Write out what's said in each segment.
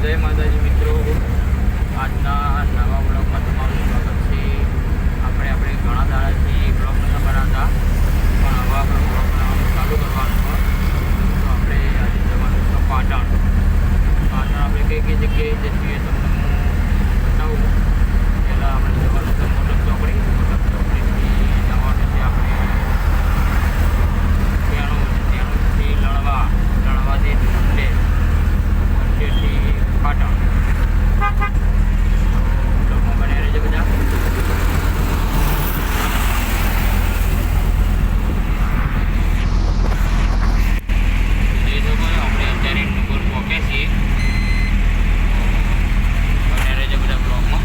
જય માતાજી મિત્રો, આજના નવા બ્લોગમાં તમારું સ્વાગત છે. આપણે ઘણા દાડાથી બ્લોગ નહોતા બનાવતા, પણ હવે આપણે બ્લોગ બનાવવાનું ચાલુ કરવાનું છે. તો આપણે આજે જવાનું છે પાટણ. આપણે કઈ જગ્યાએ જઈએ તમને હું બતાવું. પહેલાં આપણે જવાનું છે મોટક ચોકડીથી જવાનું છે આપણે ત્યાંથી લણવાથી મંડેરથી પાટણ. બ્લોગમાં બન્યા રહેજો બધા. આપણે અત્યારે નગર પહોંચ્યા છીએ. બન્યા રહેજો બધા બ્લોગમાં.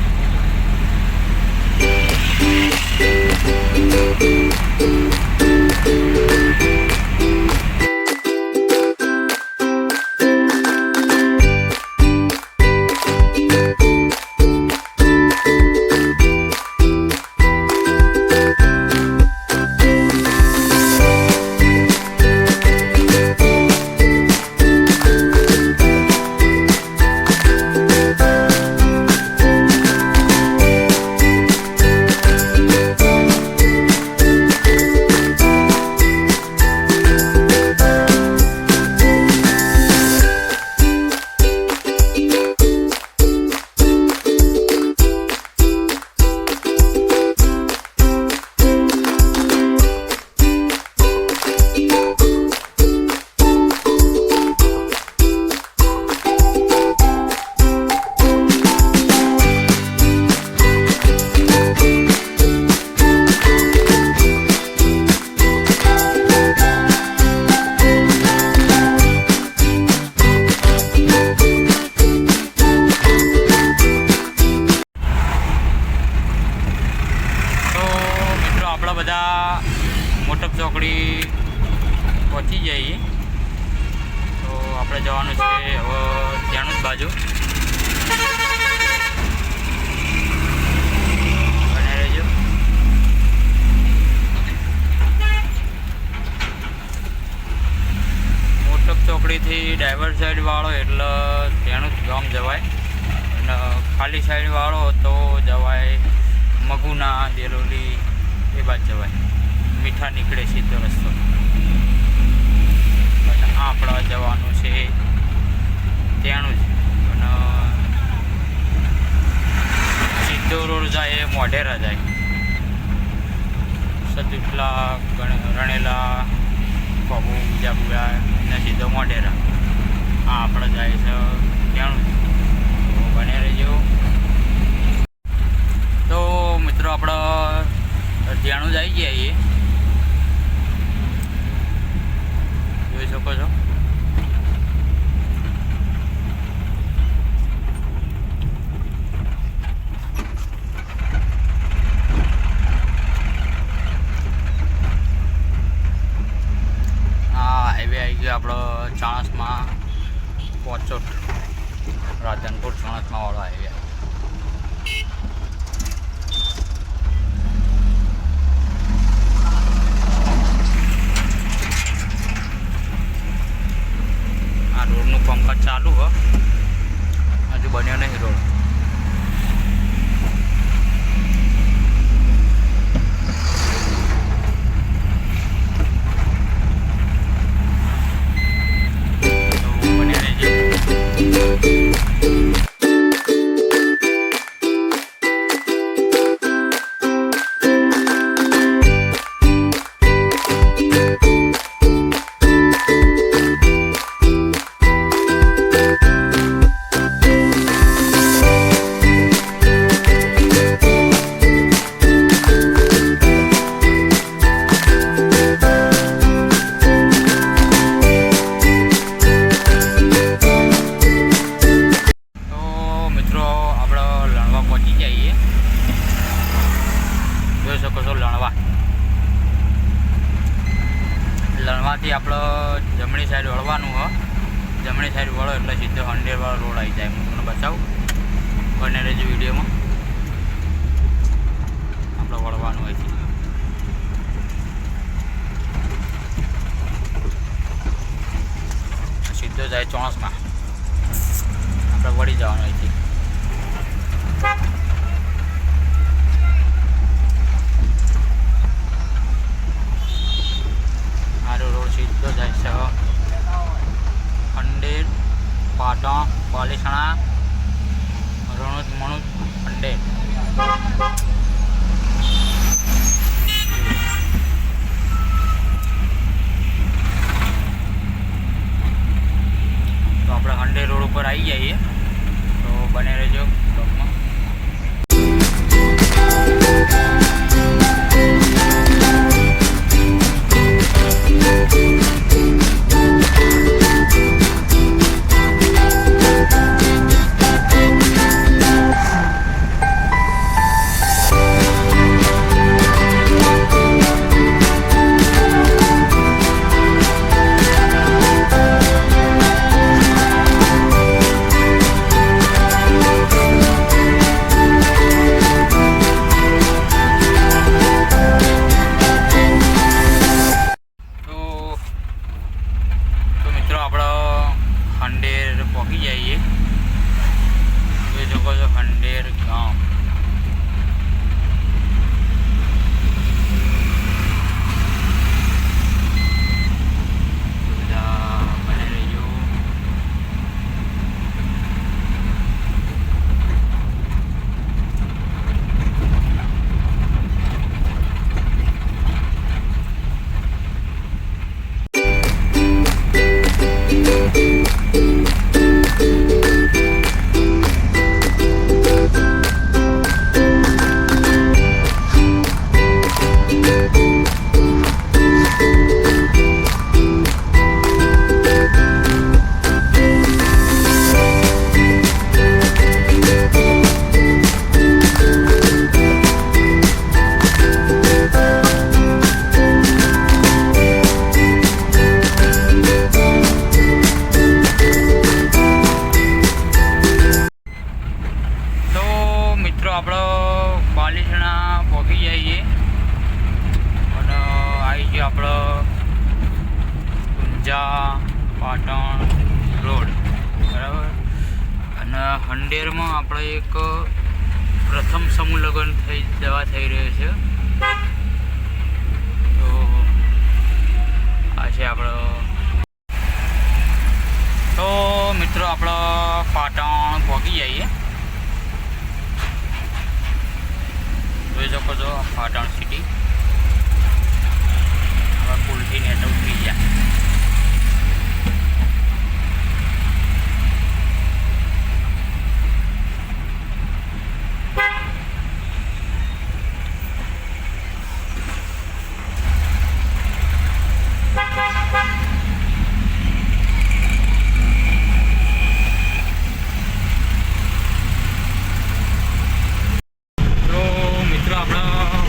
બધા મોટક ચોકડી પહોંચી જઈએ. તો આપણે જવાનું છે હવે ત્યાંનું જ બાજુ. બને રહેજો. મોટક ચોકડીથી ડાયવર સાઈડ વાળો એટલે ત્યાંનું જ ગામ જવાય, અને ખાલી સાઈડ વાળો તો જવાય મગુના, દેલોલી એ બાદ જવાય. મીઠા નીકળે સીધો રસ્તો. પણ આપણે જવાનું છે ત્યાંનું જ, અને સીધો રોડ જાય મોઢેરા જાય. સદુટલા, રણેલા, પબુ, બીજા ને સીધો મોઢેરા. આપણે જાય છે ત્યાંનું જ. તો બને રહેજો. તો મિત્રો આપણે ત્યાંનું જ આવી ગયા છીએ. જોઈ શકો છો. હા, હાઈવે આવી ગયો આપણો ચાણસમાં પોચોટ, રાધનપુર ચાણસમાં વાળો હાઈવે. રોડનું કામકાજ ચાલુ હો, હજુ બન્યો નહીં રોડ. તો બન્યા રહેજો. જોઈ શકો છો લણવાથી આપણે જમણી સાઈડ વળવાનું હોય. જમણી સાઈડ વળો એટલે સીધો હંડેરવાળો રોડ આવી જાય. હું તમને બતાવું, બને રહેજો વિડીયોમાં. આપણે વળવાનું હોય છે. સીધો જાય ચોણસમાં. આપણે આપણે વળી જવાનું અહીંથી. આરો રોડ સીધો જાય છે ખંડેર, પાટણ, પાલીસણા, રણોદ, મણોદ, ખંડેર. તો આપણે ખંડેર રોડ ઉપર આવી જઈએ, તો બને રહેજો બ્લોગમાં. ખંડેર પહોંચી જઈએ. જોઈ શકો છો ખંડેર ગામ. બને રહેજો. આપણે પાલીસણા પહોંચી જઈએ અને આવી ગયો આપણો ઊંઝા પાટણ રોડ, બરાબર. અને ખંડેરમાં આપણે એક પ્રથમ સમૂહ લગ્ન થઈ રહ્યો છે. તો આ છે આપણો. તો મિત્રો આપણે પાટણ પહોંચી જઈએ. જોઈ શકો છો પાટણ સિટી. હવે પુલથી નેટ ઉતરી ગયા.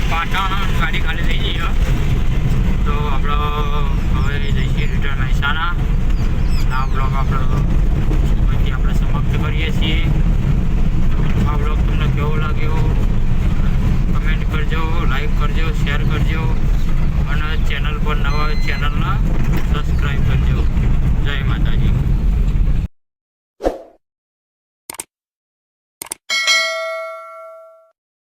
પાટણ ગાડી ખાલી થઈ જઈએ તો આપણે હવે જઈશું રિટર્ન મહેસાણા. આ બ્લોગ અહીંથી આપણે સમાપ્ત કરીએ છીએ. આ બ્લોગ તમને કેવો લાગ્યો કમેન્ટ કરજો, લાઈક કરજો, શેર કરજો અને ચેનલ પર નવા ચેનલને સબસ્ક્રાઈબ કરજો. જય માતાજી.